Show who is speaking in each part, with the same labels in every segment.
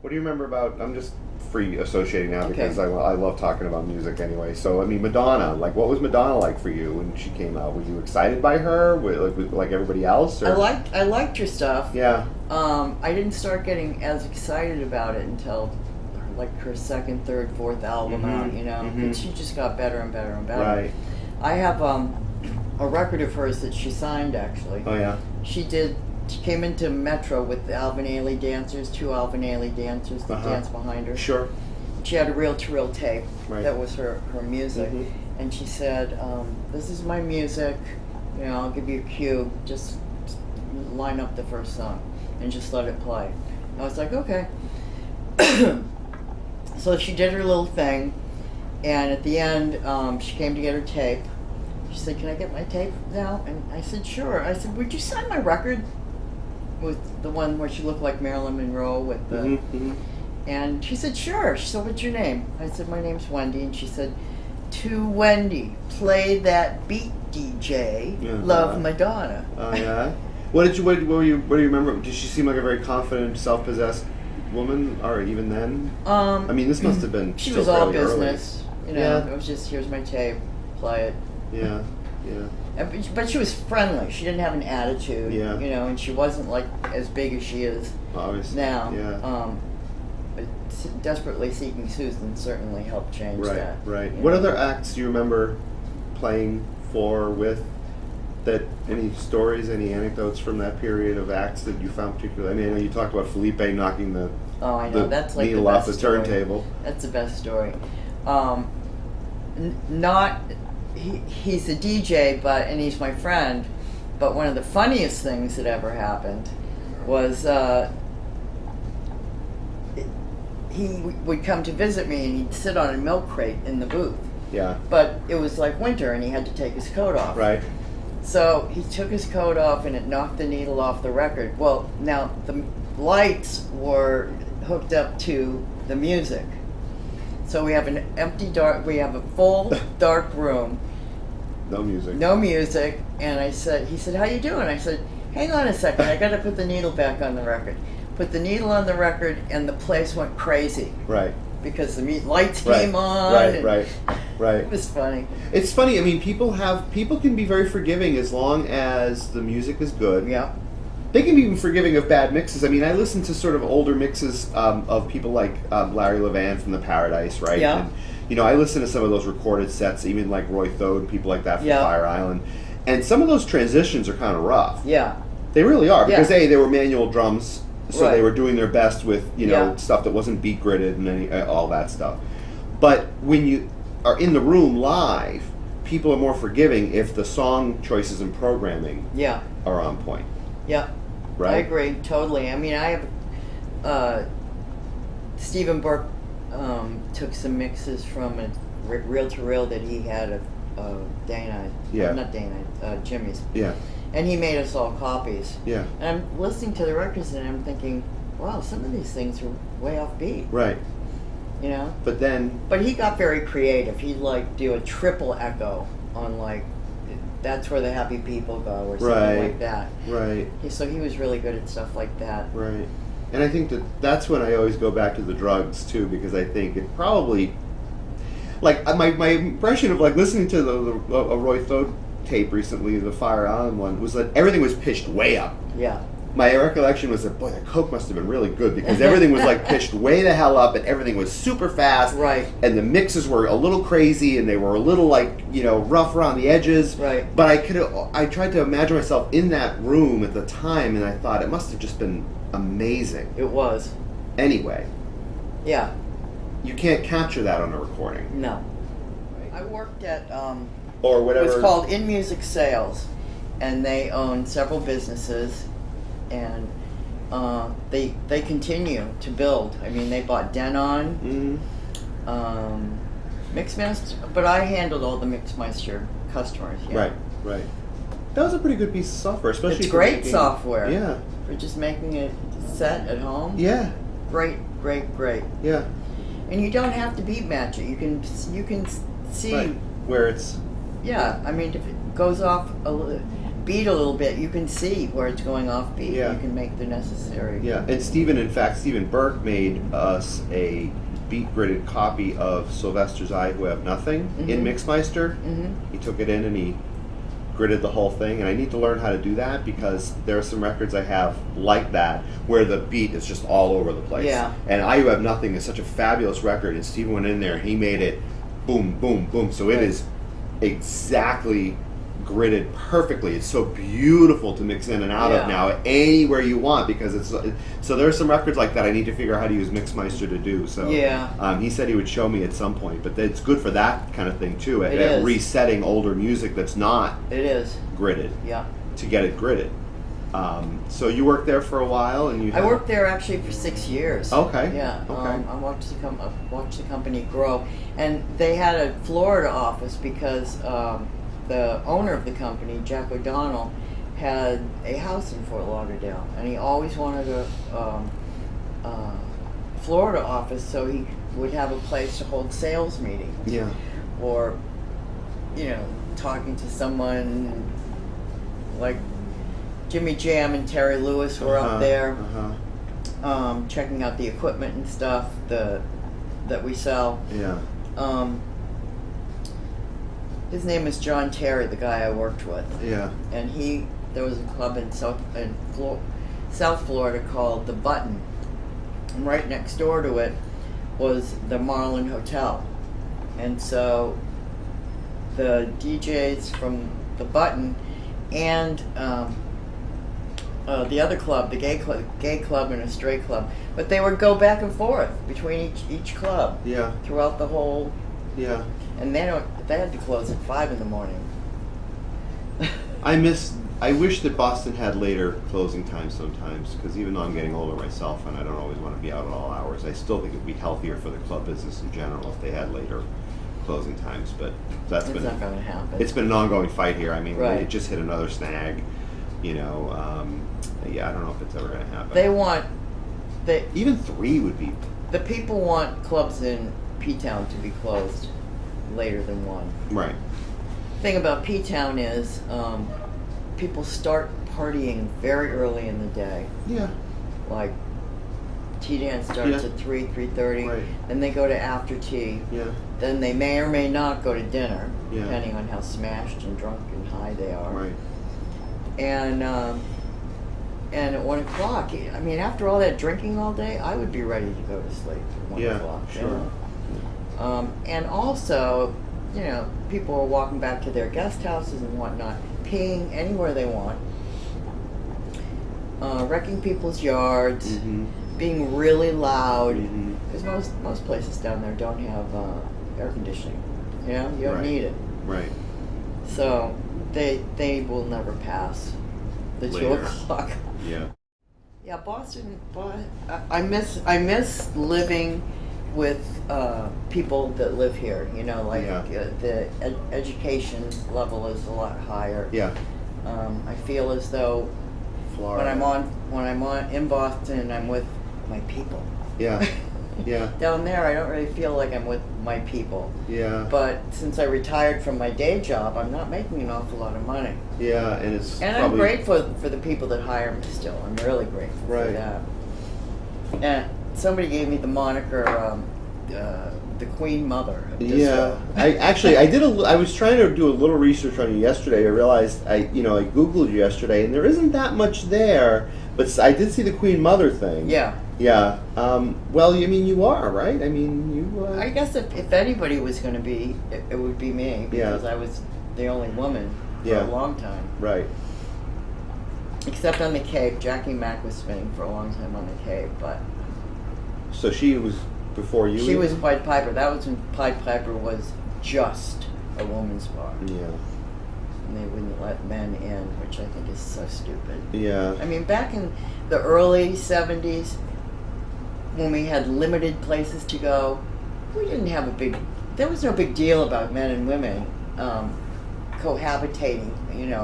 Speaker 1: What do you remember about? I'm just free associating now
Speaker 2: Okay.
Speaker 1: because I love talking about music anyway. So I mean, Madonna. Like, what was Madonna like for you when she came out? Were you excited by her? Like everybody else? Or?
Speaker 2: I liked her stuff.
Speaker 1: Yeah.
Speaker 2: I didn't start getting as excited about it until like her second, third, fourth album out. You know, and she just got better and better and better.
Speaker 1: Right.
Speaker 2: I have a record of hers that she signed actually.
Speaker 1: Oh yeah.
Speaker 2: She came into Metro with the Alvin Ailey dancers, two Alvin Ailey dancers that danced behind her.
Speaker 1: Sure.
Speaker 2: She had a reel-to-reel tape
Speaker 1: Right.
Speaker 2: that was her music. And she said, this is my music, you know, I'll give you a cue, just line up the first song and just let it play. I was like, okay. So she did her little thing, and at the end, she came to get her tape. She said, can I get my tape now? And I said, sure. I said, would you sign my record? With the one where she looked like Marilyn Monroe with the... And she said, sure. She said, what's your name? I said, my name's Wendy. And she said, to Wendy, play that beat, DJ. Love, Madonna.
Speaker 1: Oh yeah. What do you remember? Did she seem like a very confident, self-possessed woman, or even then? I mean, this must have been.
Speaker 2: She
Speaker 1: still
Speaker 2: was all
Speaker 1: fairly
Speaker 2: business.
Speaker 1: Early.
Speaker 2: You know, it was just, here's my tape, play it.
Speaker 1: Yeah, yeah.
Speaker 2: But she was friendly. She didn't have an attitude.
Speaker 1: Yeah.
Speaker 2: You know, and she wasn't like as big as she is now.
Speaker 1: Yeah.
Speaker 2: But Desperately Seeking Susan certainly helped change that.
Speaker 1: Right. What other acts do you remember playing for with? That any stories, any anecdotes from that period of acts that you found particularly? I mean, I know you talked about Felipe knocking the
Speaker 2: That's like
Speaker 1: needle
Speaker 2: the
Speaker 1: off
Speaker 2: best
Speaker 1: the
Speaker 2: story.
Speaker 1: turntable.
Speaker 2: That's the best story. He's a DJ, and he's my friend. But one of the funniest things that ever happened was he would come to visit me, and he'd sit on a milk crate in the booth.
Speaker 1: Yeah.
Speaker 2: But it was like winter, and he had to take his coat off.
Speaker 1: Right.
Speaker 2: So he took his coat off, and it knocked the needle off the record. Well, now the lights were hooked up to the music. So we have we have a full dark room.
Speaker 1: No music.
Speaker 2: No music. And he said, how you doing? I said, hang on a second, I got to put the needle back on the record. Put the needle on the record, and the place went crazy.
Speaker 1: Right.
Speaker 2: Because the lights came on.
Speaker 1: Right.
Speaker 2: It was funny.
Speaker 1: It's funny. I mean, people can be very forgiving as long as the music is good.
Speaker 2: Yeah.
Speaker 1: They can be even forgiving of bad mixes. I mean, I listen to sort of older mixes of people like Larry Levan from the Paradise, right?
Speaker 2: Yeah.
Speaker 1: And, you know, I listen to some of those recorded sets, even like Roy Thode and people like that from Fire Island. And some of those transitions are kind of rough.
Speaker 2: Yeah.
Speaker 1: They really are. Because, they were manual drums, so they were doing their best with, stuff that wasn't beat gridded and all that stuff. But when you are in the room live, people are more forgiving if the song choices and programming are on point.
Speaker 2: Yeah.
Speaker 1: Right?
Speaker 2: I agree, totally. I mean, I have... Stephen Burke took some mixes from a reel-to-reel that he had of Dana. Not Dana, Jimmy's.
Speaker 1: Yeah.
Speaker 2: And he made us all copies.
Speaker 1: Yeah.
Speaker 2: And I'm listening to the records and I'm thinking, wow, some of these things are way off beat.
Speaker 1: Right.
Speaker 2: You know?
Speaker 1: But
Speaker 2: he got very creative. He'd like do a triple echo on like, that's where the happy people go or something like that.
Speaker 1: Right.
Speaker 2: So he was really good at stuff like that.
Speaker 1: Right. And I think that's when I always go back to the drugs too, because I think it probably, like my impression of like listening to a Roy Thode tape recently, the Fire Island one, was that everything was pitched way up.
Speaker 2: Yeah.
Speaker 1: My recollection was that, boy, the coke must have been really good because everything was like pitched way the hell up and everything was super fast.
Speaker 2: Right.
Speaker 1: And the mixes were a little crazy and they were a little like, rough around the edges.
Speaker 2: Right.
Speaker 1: But I tried to imagine myself in that room at the time and I thought it must have just been amazing.
Speaker 2: It was.
Speaker 1: Anyway.
Speaker 2: Yeah.
Speaker 1: You can't capture that on a recording.
Speaker 2: No. I worked at
Speaker 1: or whatever.
Speaker 2: It was called In Music Sales, and they own several businesses, and they continue to build. I mean, they bought Denon, Mixmaster, but I handled all the Mixmaster customers. Yeah.
Speaker 1: Right. That was a pretty good piece of software, especially.
Speaker 2: It's great software.
Speaker 1: Yeah.
Speaker 2: For just making a set at home.
Speaker 1: Yeah.
Speaker 2: Great.
Speaker 1: Yeah.
Speaker 2: And you don't have to beat match it. You can see
Speaker 1: where it's.
Speaker 2: Yeah, I mean, if it goes off a little, beat a little bit, you can see where it's going off beat.
Speaker 1: Yeah.
Speaker 2: You can make the necessary.
Speaker 1: Yeah, and Stephen Burke made us a beat gridded copy of Sylvester's I Who Have Nothing in Mixmeister. He took it in and he gridded the whole thing, and I need to learn how to do that because there are some records I have like that where the beat is just all over the place.
Speaker 2: Yeah.
Speaker 1: And I Who Have Nothing is such a fabulous record, and Stephen went in there and he made it boom, boom, boom. So it is exactly gridded perfectly. It's so beautiful to mix in and out of now anywhere you want because it's so there are some records like that I need to figure out how to use Mixmeister to do. So he said he would show me at some point, but it's good for that kind of thing too. At resetting older music that's not gridded.
Speaker 2: Yeah.
Speaker 1: To get it gridded. So you worked there for a while, and
Speaker 2: I worked there actually for 6 years.
Speaker 1: Okay.
Speaker 2: Yeah.
Speaker 1: Okay.
Speaker 2: I watched the company grow, and they had a Florida office because the owner of the company, Jack O'Donnell, had a house in Fort Lauderdale, and he always wanted a Florida office so he would have a place to hold sales meetings.
Speaker 1: Yeah.
Speaker 2: Or, talking to someone like Jimmy Jam and Terry Lewis were up there, checking out the equipment and stuff that we sell.
Speaker 1: Yeah.
Speaker 2: His name is John Terry, the guy I worked with.
Speaker 1: Yeah.
Speaker 2: And there was a club in South Florida called The Button, and right next door to it was the Marlin Hotel. And so the DJs from The Button and the other club, the gay club and a straight club, but they would go back and forth between each club.
Speaker 1: Yeah.
Speaker 2: Throughout the whole.
Speaker 1: Yeah.
Speaker 2: And they had to close at 5 in the morning.
Speaker 1: I wish that Boston had later closing times sometimes, because even though I'm getting older myself and I don't always want to be out at all hours, I still think it would be healthier for the club business in general if they had later closing times. But
Speaker 2: it's not going to happen.
Speaker 1: It's been an ongoing fight here. I mean,
Speaker 2: right.
Speaker 1: It just hit another snag. I don't know if it's ever going to happen.
Speaker 2: Even
Speaker 1: 3 would be.
Speaker 2: The people want clubs in Ptown to be closed later than 1.
Speaker 1: Right.
Speaker 2: The thing about Ptown is people start partying very early in the day.
Speaker 1: Yeah.
Speaker 2: Like tea dance starts at 3:30.
Speaker 1: Right.
Speaker 2: Then they go to after tea.
Speaker 1: Yeah.
Speaker 2: Then they may or may not go to dinner,
Speaker 1: yeah.
Speaker 2: depending on how smashed and drunk and high they are.
Speaker 1: Right.
Speaker 2: And at 1 o'clock, I mean, after all that drinking all day, I would be ready to go to sleep at 1 o'clock.
Speaker 1: Sure.
Speaker 2: And also, people are walking back to their guest houses and whatnot, peeing anywhere they want, wrecking people's yards, being really loud, because most places down there don't have air conditioning. You don't need it.
Speaker 1: Right.
Speaker 2: So they will never pass the
Speaker 1: later.
Speaker 2: 2 o'clock.
Speaker 1: Yeah.
Speaker 2: Yeah, Boston. I miss living with people that live here. The education level is a lot higher.
Speaker 1: Yeah.
Speaker 2: I feel as though
Speaker 1: Florida.
Speaker 2: when I'm in Boston, I'm with my people.
Speaker 1: Yeah. Yeah.
Speaker 2: Down there, I don't really feel like I'm with my people.
Speaker 1: Yeah.
Speaker 2: But since I retired from my day job, I'm not making an awful lot of money.
Speaker 1: Yeah, and
Speaker 2: I'm grateful for the people that hire me still. I'm really grateful for that. And somebody gave me the moniker, the Queen Mother.
Speaker 1: Yeah, I was trying to do a little research on you yesterday. I realized I Googled you yesterday, and there isn't that much there. But I did see the Queen Mother thing.
Speaker 2: Yeah.
Speaker 1: Yeah. Well, you are, right? I mean, you.
Speaker 2: I guess if anybody was going to be, it would be me, because I was the only woman for a long time.
Speaker 1: Right.
Speaker 2: Except on the Cape. Jackie Mack was spinning for a long time on the Cape, but.
Speaker 1: So she was before you?
Speaker 2: She was Pied Piper. That was when Pied Piper was just a woman's bar.
Speaker 1: Yeah.
Speaker 2: And they wouldn't let men in, which I think is so stupid.
Speaker 1: Yeah.
Speaker 2: I mean, back in the early 70s, when we had limited places to go, we didn't have there was no big deal about men and women cohabitating,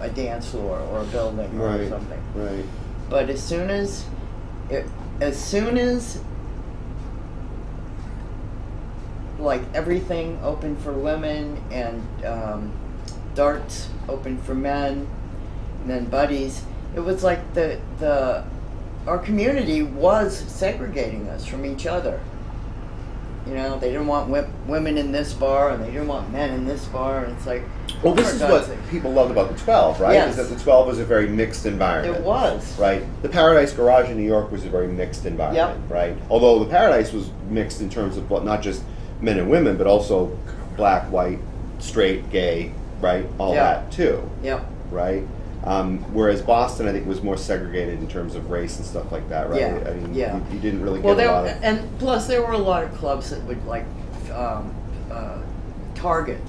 Speaker 2: a dance floor or a building or something.
Speaker 1: Right.
Speaker 2: But as soon as like everything open for women and darts open for men, and then buddies. It was like our community was segregating us from each other. You know, they didn't want women in this bar, and they didn't want men in this bar, and it's like...
Speaker 1: Well, this is what people loved about the 12, right?
Speaker 2: Yes.
Speaker 1: Is that the 12 was a very mixed environment.
Speaker 2: It was.
Speaker 1: Right? The Paradise Garage in New York was a very mixed environment, right? Although the Paradise was mixed in terms of not just men and women, but also black, white, straight, gay, right? All that, too.
Speaker 2: Yep.
Speaker 1: Right? Whereas Boston, I think, was more segregated in terms of race and stuff like that, right?
Speaker 2: Yeah.
Speaker 1: I mean,
Speaker 2: yeah.
Speaker 1: you didn't really get a lot of...
Speaker 2: And plus, there were a lot of clubs that would, like, target,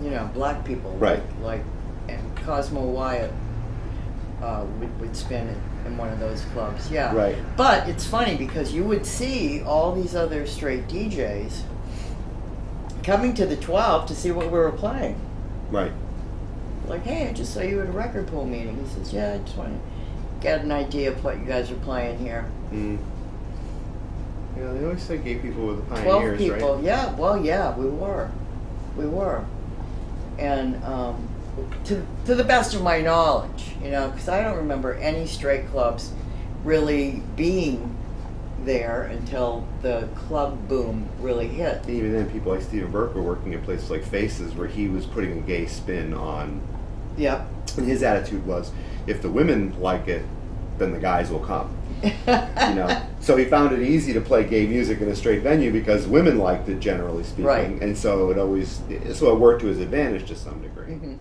Speaker 2: you know, black people.
Speaker 1: Right.
Speaker 2: Like and Cosmo Wyatt would spin it in one of those clubs, yeah.
Speaker 1: Right.
Speaker 2: But it's funny because you would see all these other straight DJs coming to the 12 to see what we were playing.
Speaker 1: Right.
Speaker 2: Like, hey, I just saw you at a record pool meeting. He says, yeah, I just want to get an idea of what you guys are playing here.
Speaker 1: Mm. Yeah, they always say gay people were the
Speaker 2: 12
Speaker 1: pioneers,
Speaker 2: people,
Speaker 1: right?
Speaker 2: yeah, well, yeah, we were. We were. And to the best of my knowledge, you know, because I don't remember any straight clubs really being there until the club boom really hit.
Speaker 1: And even then, people like Stephen Burke were working at places like Faces, where he was putting a gay spin on.
Speaker 2: Yep.
Speaker 1: And his attitude was, if the women like it, then the guys will come. You know, so he found it easy to play gay music in a straight venue because women liked it, generally speaking,
Speaker 2: Right.
Speaker 1: and so it worked to his advantage to some degree.
Speaker 2: Mm-hmm.